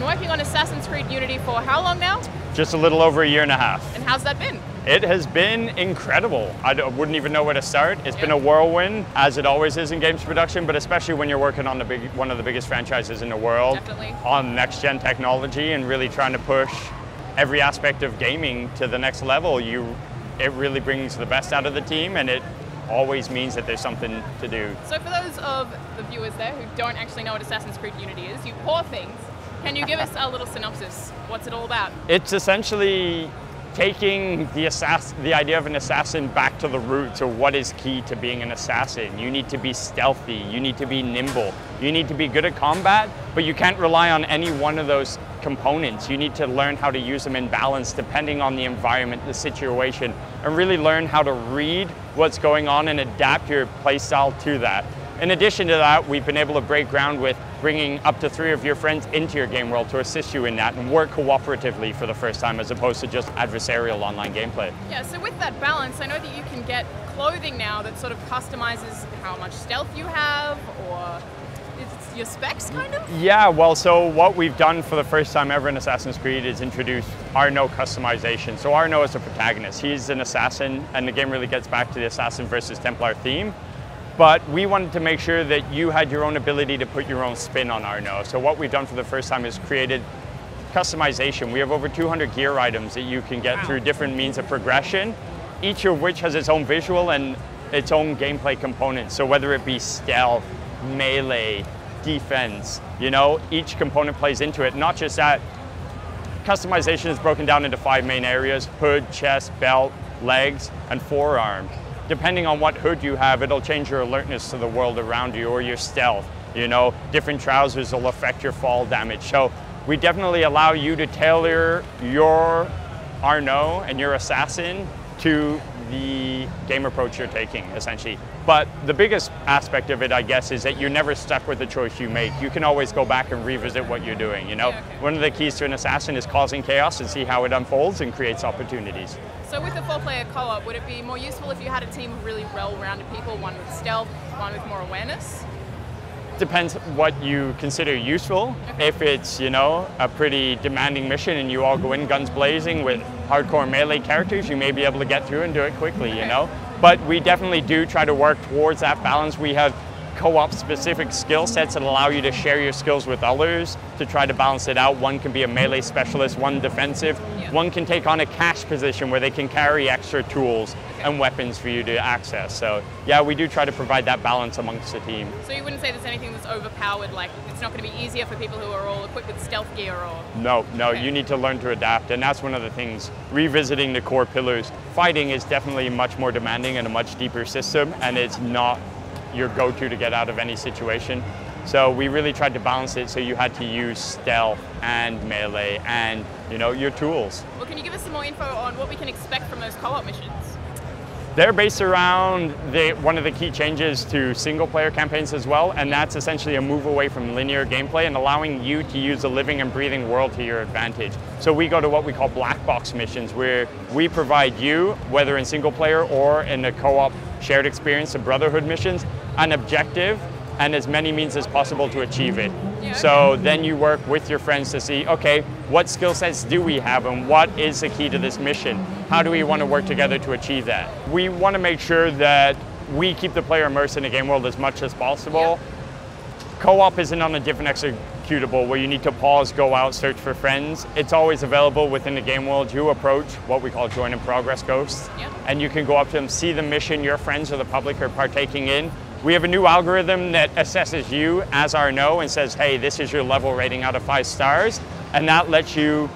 working on Assassin's Creed Unity for how long now? Just a little over a year and a half. And how's that been? It has been incredible. I wouldn't even know where to start. It's been a whirlwind, as it always is in games production, but especially when you're working on one of the biggest franchises in the world. Definitely. On next-gen technology and really trying to push every aspect of gaming to the next level. It really brings the best out of the team, and it always means that there's something to do. So for those of the viewers there who don't actually know what Assassin's Creed Unity is, you poor things, can you give us a little synopsis? What's it all about? It's essentially taking the idea of an assassin back to the roots of what is key to being an assassin. You need to be stealthy, you need to be nimble, you need to be good at combat, but you can't rely on any one of those components. You need to learn how to use them in balance depending on the environment, the situation, and really learn how to read what's going on and adapt your playstyle to that. In addition to that, we've been able to break ground with bringing up to 3 of your friends into your game world to assist you in that and work cooperatively for the first time as opposed to just adversarial online gameplay. Yeah, so with that balance, I know that you can get clothing now that sort of customizes how much stealth you have, or it's your specs kind of? Yeah, well, so what we've done for the first time ever in Assassin's Creed is introduce Arnaud customization. So Arnaud is the protagonist. He's an assassin, and the game really gets back to the assassin versus Templar theme. But we wanted to make sure that you had your own ability to put your own spin on Arnaud. So what we've done for the first time is created customization. We have over 200 gear items that you can get through different means of progression, each of which has its own visual and its own gameplay components. So whether it be stealth, melee, defense, each component plays into it. Not just that, customization is broken down into 5 main areas: hood, chest, belt, legs, and forearm. Depending on what hood you have, it'll change your alertness to the world around you or your stealth. Different trousers will affect your fall damage. So we definitely allow you to tailor your Arnaud and your assassin to the game approach you're taking, essentially. But the biggest aspect of it, I guess, is that you're never stuck with the choice you make. You can always go back and revisit what you're doing, Yeah, okay. One of the keys to an assassin is causing chaos and see how it unfolds and creates opportunities. So with a 4-player co-op, would it be more useful if you had a team of really well-rounded people, one with stealth, one with more awareness? Depends what you consider useful. Okay. If it's, a pretty demanding mission and you all go in guns blazing with hardcore melee characters, you may be able to get through and do it quickly, But we definitely do try to work towards that balance. We have co-op specific skill sets that allow you to share your skills with others to try to balance it out. One can be a melee specialist, one defensive. Yeah. One can take on a cache position where they can carry extra tools and weapons for you to access. So yeah, we do try to provide that balance amongst the team. So you wouldn't say there's anything that's overpowered, like it's not going to be easier for people who are all equipped with stealth gear or... No, Okay. You need to learn to adapt, and that's one of the things. Revisiting the core pillars. Fighting is definitely much more demanding and a much deeper system, and it's not your go-to to get out of any situation. So we really tried to balance it so you had to use stealth and melee and, your tools. Well, can you give us some more info on what we can expect from those co-op missions? They're based around one of the key changes to single-player campaigns as well, and that's essentially a move away from linear gameplay and allowing you to use the living and breathing world to your advantage. So we go to what we call black box missions, where we provide you, whether in single-player or in a co-op shared experience of Brotherhood missions, an objective and as many means as possible to achieve it. Yeah, okay. So then you work with your friends to see, okay, what skill sets do we have and what is the key to this mission? How do we want to work together to achieve that? We want to make sure that we keep the player immersed in the game world as much as possible. Yeah. Co-op isn't on a different executable where you need to pause, go out, search for friends. It's always available within the game world. You approach what we call join in progress ghosts, Yeah. and you can go up to them, see the mission your friends or the public are partaking in. We have a new algorithm that assesses you as Arnaud and says, hey, this is your level rating out of 5 stars, and that lets you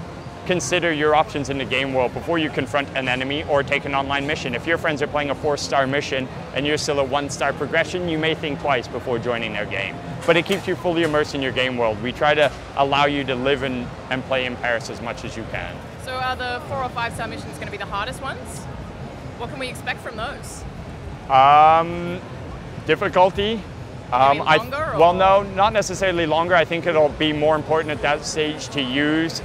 consider your options in the game world before you confront an enemy or take an online mission. If your friends are playing a 4-star mission and you're still a 1-star progression, you may think twice before joining their game. But it keeps you fully immersed in your game world. We try to allow you to live and play in Paris as much as you can. So are the 4 or 5-star missions going to be the hardest ones? What can we expect from those? Difficulty. Maybe longer, well, no, not necessarily longer. I think it'll be more important at that stage to use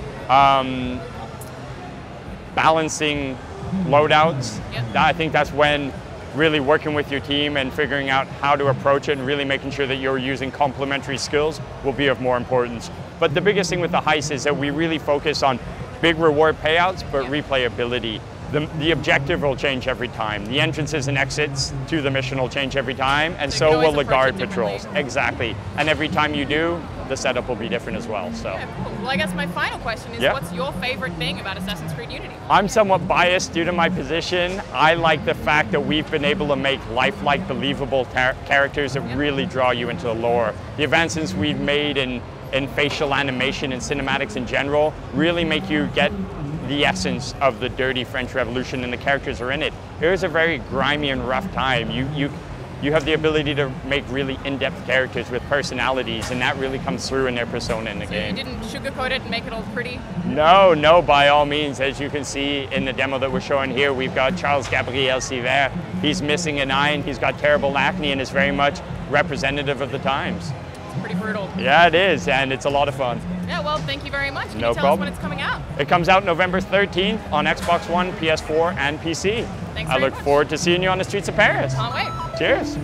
balancing loadouts. Yep. I think that's when really working with your team and figuring out how to approach it and really making sure that you're using complementary skills will be of more importance. But the biggest thing with the heist is that we really focus on big reward payouts, but Yeah. replayability. The objective will change every time. The entrances and exits to the mission will change every time, and So you can so will always the guard approach it patrols. differently. Exactly. And every time you do, the setup will be different as well. So. Yeah, cool. Well, I guess my final question is, Yeah. what's your favorite thing about Assassin's Creed Unity? I'm somewhat biased due to my position. I like the fact that we've been able to make lifelike, believable characters that really draw you into the lore. The advancements we've made in facial animation and cinematics in general really make you get the essence of the dirty French Revolution, and the characters are in it. It was a very grimy and rough time. You have the ability to make really in-depth characters with personalities, and that really comes through in their persona in the So game. you didn't sugarcoat it and make it all pretty? No, by all means. As you can see in the demo that we're showing here, we've got Charles Gabriel Siver. He's missing an eye and he's got terrible acne and is very much representative of the times. It's pretty brutal. Yeah, it is, and it's a lot of fun. Yeah, well, thank you very much. Can No you tell problem. us when it's coming out? It comes out November 13th on Xbox One, PS4, and PC. Thanks I very look much. forward to seeing you on the streets of Paris. Can't wait. Cheers.